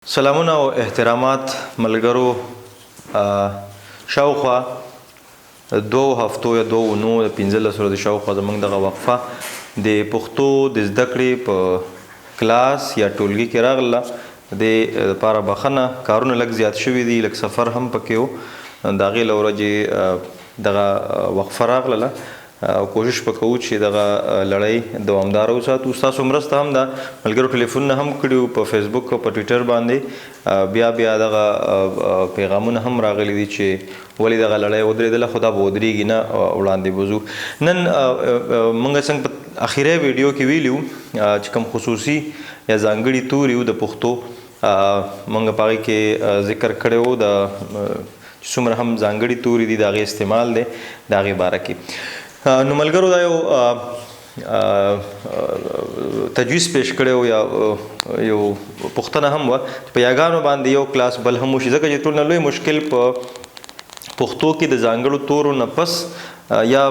سلامونه او احترامات ملګرو شاوخوا دو هفتو یا دو نو د 15 ورځې شاوخوا زمونږ دغه وقفه د پښتو د زده کړې په کلاس یا ټولګي کې راغله د لپاره بخښنه کارونه لږ زیات شوي دي لږ سفر هم پکې و د هغې له ورځې دغه وقفه راغله او کوشش وکړو چې دغه لړۍ دوامداره وساتو ستاسو مرسته هم ده ملګرو ټلیفونونه هم کړي په فیسبوک او په ټویټر باندې بیا دغه پیغامونه هم راغلي دي چې ولې دغه لړۍ ودرېدله خو دا به ودرېږي نه وړاندې به ځو نن موږ څنګه په اخري ویډیو کې ویلي وو چې کوم خصوصي یا ځانګړي توري د پښتو موږ په هغې کې ذکر کړی و د څومره هم ځانګړي توري دي د هغې استعمال دی د هغې باره کې نو ملګرو دا یو تجویز پیش کړی و یا یو پوښتنه هم وه چې په یاګانو باندې یو کلاس بل هم وشي ځکه چې ټول نه لوی مشکل په پښتو کې د ځانګړو تورو نه پس یا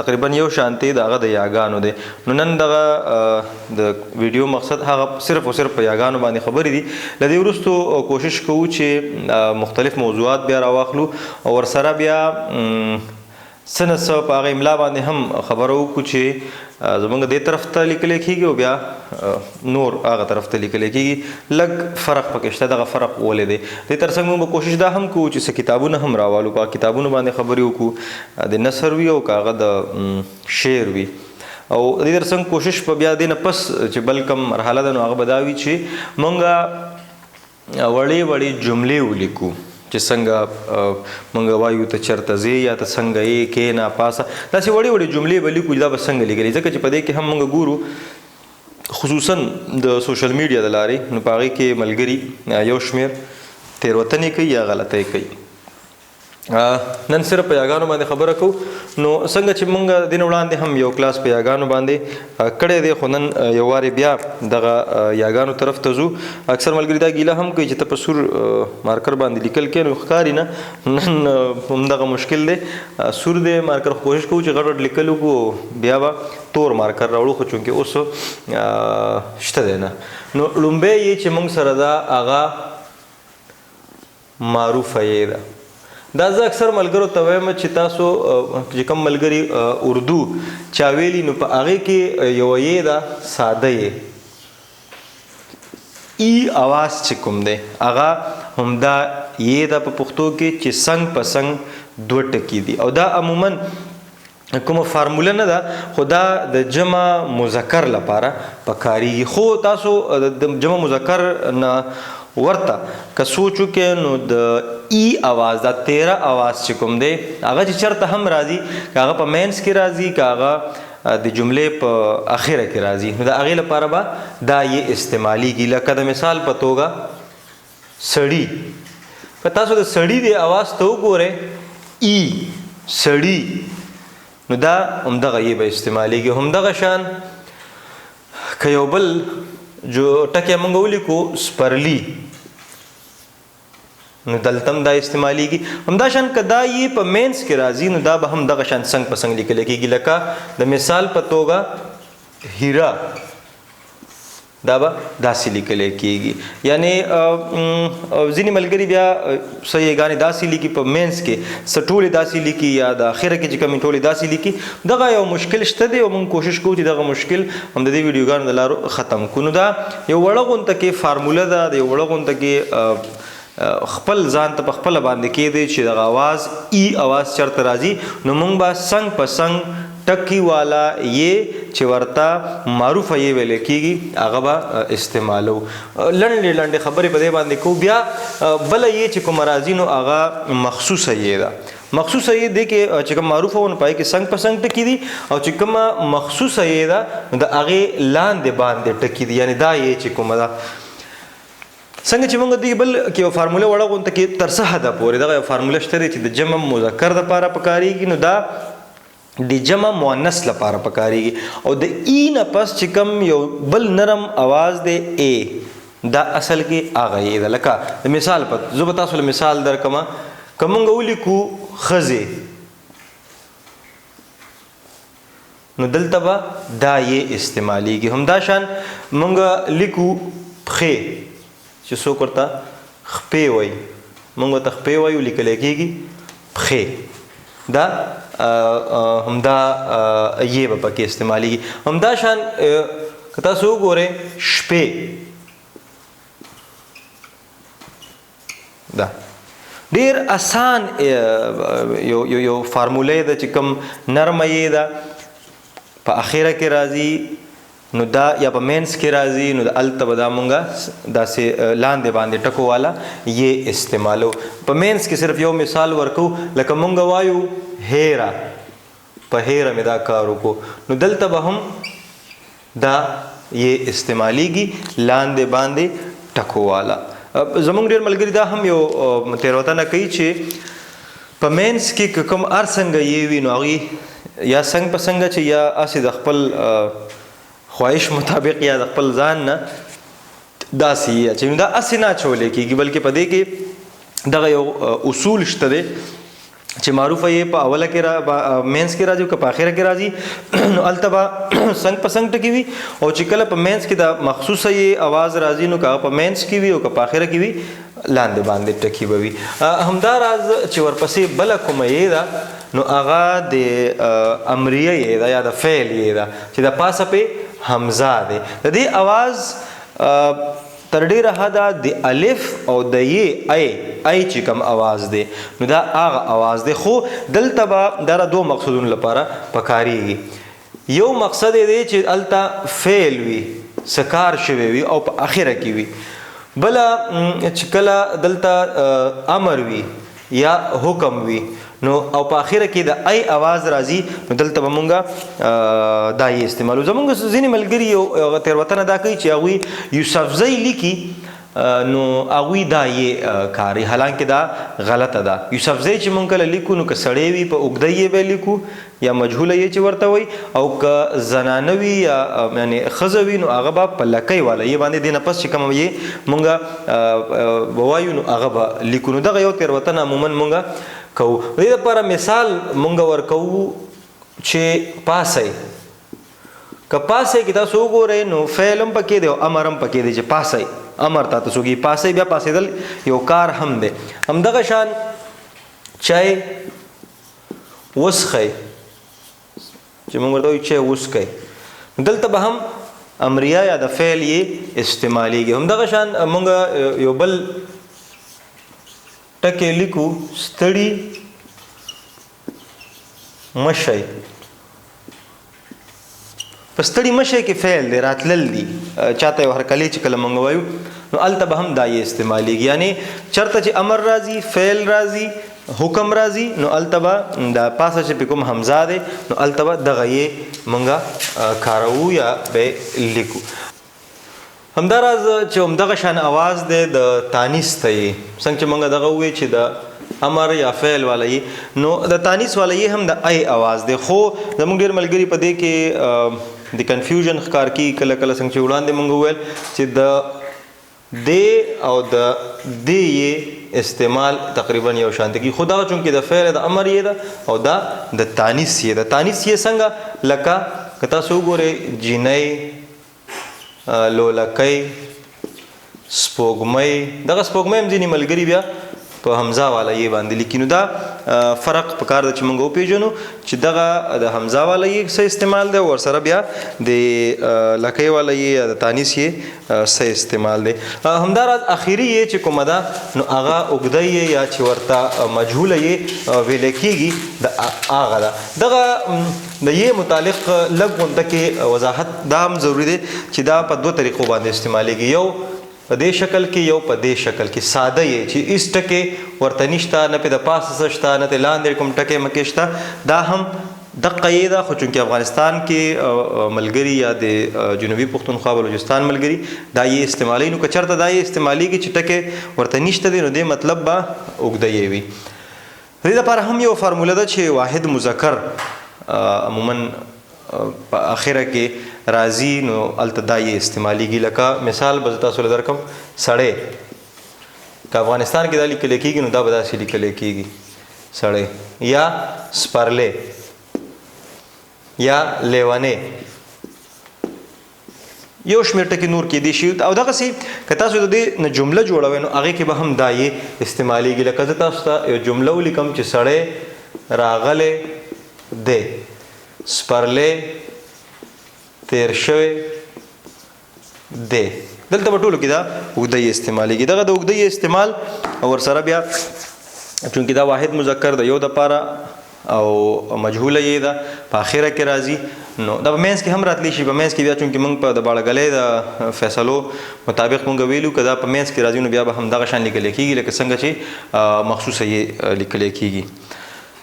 تقریبا یو شانتي د هغه د یاګانو دی نو نن دغه د ویډیو مقصد هغه صرف او صرف په یاګانو باندې خبرې دي له دې وروستو کوشش کوو چې مختلف موضوعات بیا راواخلو او ورسره بیا څه نه څه په هغه املا باندې هم خبره وکړو چې زموږ دې طرف ته لیکلی کېږي او بیا نور هغه طرف ته لیکلی کېږي لږ فرق پکې شته دغه فرق ولې دی دې تر څنګ موږ به کوشش دا هم کوو چې څه کتابونه هم راوالو په کتابونو باندې خبرې وکړو د نثر وي او که هغه د شعر وي او دې تر څنګ کوشش په بیا دې نه پس چې بل کوم مرحله ده نو هغه به دا وي چې موږ وړې جملې ولیکو چې څنګه موږ وایو ته چېرته ځې یا ته څنګه یې کښېنه پاسه داسې وړې جملې به لیکو چې دا به څنګه لیکلي ځکه چې په دې کې هم موږ ګورو خصوصا د سوشل میډیا د لارې نو په هغې کې ملګري یو شمېر تېروتنې کوي یا غلطۍ کوي نن صرف په یاګانو باندې خبره کوو نو څنګه چې موږ دې نه وړاندې هم یو کلاس په یاګانو باندې کړی دی خو نن یو وارې بیا دغه یاګانو طرف ته ځو اکثر ملګري دا ګیله هم کوي چې ته په سور مارکر باندې لیکل کې نو ښکاري نه نن همدغه مشکل دی سور دی مارکر کوشش کوو چې غټ لیکل وکړو بیا به تور مارکر راوړو خو چونکې اوس شته دی نه نو لومبی یې چې موږ سره دا هغه معروفه یې ده دا زه اکثر ملګرو ته وایم چې تاسو چې کوم ملګري اردو چا ویلي نو په هغې کې یوه یې ده ساده یې ای اواز چې کوم دی هغه همدا یې ده په پښتو کې چې څنګ په څنګ دوه ټکي دي او دا عموما کومه فارموله نه ده خو دا د جمع مذکر لپاره پکارېږي خو تاسو د جمع مذکر نه ورته که سوچو کې نو د ای اواز دا 13 اواز چې کوم دی هغه چې چېرته هم راځي که هغه په مینس کې راځي که هغه د جملې په اخره کې راځي نو د هغې لپاره به دا یې استعمالیږي لکه د مثال په توګه سړي که تاسو د سړي د اواز ته وګورئ ای سړي نو دا همدغه یې به استعمالیږي همدغه شان که یو بل جو ټکی موږ ولیکو سپرلی نو دلتم دا استعمالیږي همدا شان که دا یې په مینس کې راځي نو دا به هم دغه شان څنګ په څنګ لیکلی کېږي لکه د مثال په توګه هیره دا به داسې لیکلی کېږي یعنی ځینې ملګري بیا څه یېګانې داسې لیکي په مینس کې څه ټولې داسې لیکي یا د اخره کې چې کومې ټولې داسې لیکي دغه یو مشکل شته دی او موږ کوشش کوو چې دغه مشکل هم د دې ویډیوګانو د لارو ختم کړو نو دا یو وړه غونته کې فارموله ده د یو وړه غونته کې خپل ځان ته په خپله باندې کېدی چې دغه اواز ای اواز چېرته راځي نو موږ به څنګ په څنګ ټکي والا یې چې ورته معروفه یې ویلی کېږي هغه به استعمالو لنډې خبرې په دې باندې کوو بیا بله یې چې کومه راځي نو هغه مخصوصه یې ده مخصوصه یې دی کې چې کوم معروفه و نو په هغې کې څنګ په څنګ ټکي دي او چې کومه مخصوصه یې ده نو د هغې لاندې باندې ټکي دي یعنې دا یې چې کومه ده څنګه چې موږ دې بل کې یو فارموله وړه غونته کې تر څه حده پورې دغه یو فارموله شته دی چې د جمع مذکر دپاره پکارېږي نو دا د جمع مؤنث لپاره پکارېږي او د ای نه پس چې کوم یو بل نرم اواز دی ای دا اصل کې هغه یې ده لکه د مثال په زه به تاسو له مثال درکمه که موږ ولیکو ښځې نو دلته به دا یې استعمالیږي همدا شان موږ لیکو پښې چې څوک ورته خپې وایي مونږ ورته خپې وایو لیکلی کېږي پښې دا همدا یې به پکې استعمالیږي همدا شان که تاسو وګورئ شپې دا ډیر آسان یو فارموله ده چې کوم نرمه یې ده په اخره کې راځي نو دا یا په مینس کې راځي نو د الته به دا مونږه داسې لاندې باندې ټکو والا یې استعمالو په مینس کې صرف یو مثال ورکو لکه مونږ وایو هیره په هیره مې دا کار وکړو نو دلته به هم دا یې استعمالیږي لاندې باندې ټکو والا زمونږ ډېر ملګري دا هم یو تېروتنه کوي چې په مینس کې که کوم هر څنګه یې وي نو هغوی یا څنګ په څنګه چې یا هسې د خپل خواهش مطابق یا د خپل ځان نه داسې یې اچوي نو دا هسې نه اچولی کېږي بلکې په دې کې دغه یو اصول شته دی چې معروفه یې په اوله کې مینس کې راځي او که په آخره کې راځي نو هلته به څنګ په څنګ ټکي وي او چې کله په مینس کې دا مخصوصه یې اواز راځي نو که هغه په مینس کې وي او که په آخره کې وي لاندې باندې ټکي به وي همداراز چې ورپسې بله کومه یې ده نو هغه د امریه یې ده یا د فعل یې ده چې د پاسه پې حمزه دی د دې اواز تر ډیره حده د الف او د ی ای چې کوم اواز دی نو دا هغه اواز دی خو دلته به دا دو مقصدونو لپاره پکاریږي یو مقصد دی چې هلته فعل وي سکار شوی وي او په اخره کې وي بله چې کله دلته امر وي یا حکم وي نو او په اخره کې د ای اواز راځي نو دلته به مونږه دا یې استعمالو زمونږ ځینې ملګري یو تېروتنه دا کوي چې هغوی یوسفزۍ لیکي نو هغوی دا یې کاري حالانکې دا غلطه ده یوسفزۍ چې مونږ کله لیکو نو که سړی وي په اوږده یې به لیکو یا مجهوله یې چې ورته وایي او که زنانه وي یا یعنې ښځه وي نو هغه به په لکۍ والا یې باندې دې نه پس چې کومه یې مونږه به وایو نو هغه به لیکو نو دغه یو تېروتنه عموما مونږه کوو د دې لپاره مثال مونږ ورکوو چې پاسئ که پاسئ کې تاسو وګورئ نو فعل هم پکې دی او امر هم پکې دی چې پاسئ امر تا تاسو کې پاسئ بیا پاسېدل یو کار هم دی همدغه شان چای وسخئ چې مونږ ورته وایو چای وسکئ دلته به هم امریه یا د فعل یې استعمالیږي همدغه شان مونږ یو بل ټکی لیکو ستړي مشئ په ستړي مشئ کې فعل دی راتلل دي چاته یو هرکلی چې کله مونږ وایو نو هلته به هم دا یې استعمالیږي یعنې چېرته چې امر راځي فعل راځي حکم راځي نو هلته به دا پاسه چې پې کوم حمزه دی نو هلته به دغه یې مونږه کاروو یا به لیکو همداراز چې همدغه شان اواز دی د تانیث ته یې څنګه چې مونږ دغه ووایو چې د امر یا فعل والا یې نو د تانیث والا یې هم د ای اواز دی خو زموږ ډېر ملګري په دې کې د کنفیوژن ښکار کي کله کله څنګه چې وړاندې مونږ وویل چې د دې او د دې یې استعمال تقریبا یو شان دی خو دغه چونکې د فعل د امر یې ده او دا د تانیث یې ده تانیث یې څنګه لکه که تاسو وګورئ جینۍ لولکۍ سپوږمۍ دغه سپوږمۍ هم ځینې ملګري بیا په حمزه والا یې باندې لیکي نو دا فرق پکار ده چې موږ وپېژنو چې دغه د حمزه والا یې څه استعمال دی ورسره بیا د لکۍ والا یې یا د تانیث یې څه استعمال دی همداراز اخري یې چې کومه ده نو هغه اوږده یې یا چې ورته مجهوله یې ویلی کېږي د هغه ده دغه د یې متعلق لږ غونډه کې وضاحت دا هم ضروري دی چې دا په دوه طریقو باندې استعمالیږي یو په دې شکل کې یو په دې شکل کې ساده یې چې هېڅ ټکې ورته نشته نه پې د پاسه څه شته نه پې لاندې کوم ټکې مکې شته دا هم دقه یې ده خو چونکې افغانستان کې ملګري یا د جنوبي پښتونخوا بلوچستان ملګري دا یې استعمالوي نو که چېرته دا یې استعمالیږي چې ټکې ورته نشته دی نو دې مطلب به اوږده یې وي د دې لپاره هم یو فارموله ده چې واحد مذکر عموما په اخره کې راځي نو هلته دا یې استعمالیږي لکه مثال به زه تاسو له درکړم سړی که افغانستان کې دا لیکلی کېږي نو دا به داسې لیکلی کېږي سړی یا سپرلی یا لیونی یو شمېر ټکي نور کېدی شي او دغسې که تاسو د دې نه جمله جوړوئ نو هغې کې به هم دا یې استعمالیږي لکه زه تاسو ته یو جمله ولیکم چې سړی راغلی دی سپرلی تیر شوی دی دلته په ټولو کې دا اوږده یې استعمالیږي دغه د اوږده یې استعمال او ورسره بیا چونکې دا واحد مذکر د یو دپاره او مجهوله یې ده په اخره کې راځي نو دا په منځ کې هم راتلی شي په منځ کې بیا چونکې موږ په د باړګلۍ د فیصلو مطابق موږ ویلو که دا په منځ کې راځي نو بیا به هم دغه شان لیکلی کېږي لکه څنګه چې مخصوصه یې لیکلی کېږي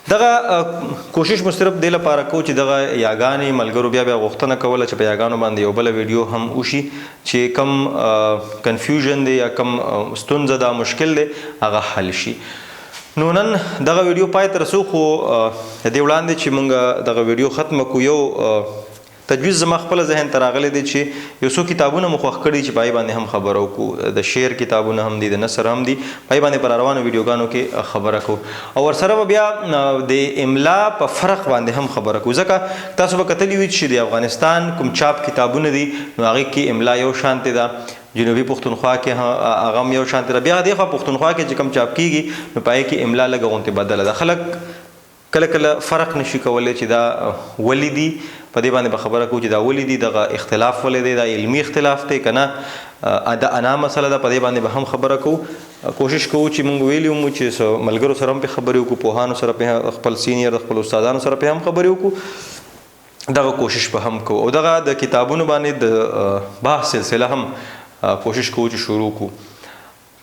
دغه کوشش مو صرف دې لپاره کوو چې دغه یاګانې ملګرو بیا غوښتنه کوله چې په یاګانو باندې یو بله ویډیو هم وشي چې کم کنفیوژن دی یا کم ستونزه ده مشکل دی هغه حل شي نو نن دغه ویډیو پای ته رسو خو د دې وړاندې چې موږ دغه ویډیو ختمه کړو یو تجویز زما خپله ذهن ته راغلی دی چې یو څو کتابونه مو خوښ کړي چې په هغې باندې هم خبره وکړو د شعر کتابونه هم دي د نثر هم دي په هغې باندې په راروانو ویډیوګانو کې خبره کوو او ورسره به بیا د املا په فرق باندې هم خبره کوو ځکه تاسو به کتلي وي چې د افغانستان کوم چاپ کتابونه دي نو هغې کې املا یو شانتې ده جنوبي پښتونخوا کې هغه هم یو شانتې ده بیا دې خوا پښتونخوا کې چې کوم چاپ کېږي نو په هغې کې املا لږه غوندې بدله ده خلک کله کله فرق نشي کولی چې دا ولې دي په دې باندې به خبره کوو چې دا ولې دي دغه اختلاف ولې دی دا علمي اختلاف دی که نه د انا مسله ده په دې باندې به هم خبره کوو کوشش کوو چې موږ ویلي ومو چې ملګرو سره هم پرې خبرې وکړو پوهانو سره پرې خپل سینیر د خپل استادانو سره پرې هم خبرې وکړو دغه کوشش به هم کوو او دغه د کتابونو باندې د بحث سلسله هم کوشش کوو چې شروع کړو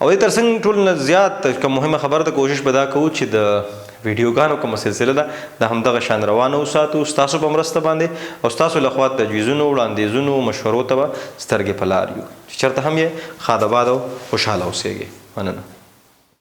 او دې تر څنګ ټول نه زیات کوم مهمه خبره ده کوشش به دا کوو چې د ویډیوګانو کومه سلسله ده د همدغه شان روانه وساتو ستاسو په مرسته باندې او ستاسو لخوا تجویزونو وړاندیزونو مشورو ته به سترګې په لار یو چې چېرته هم یې ښاد آباد او خوشحاله اوسیږئ مننه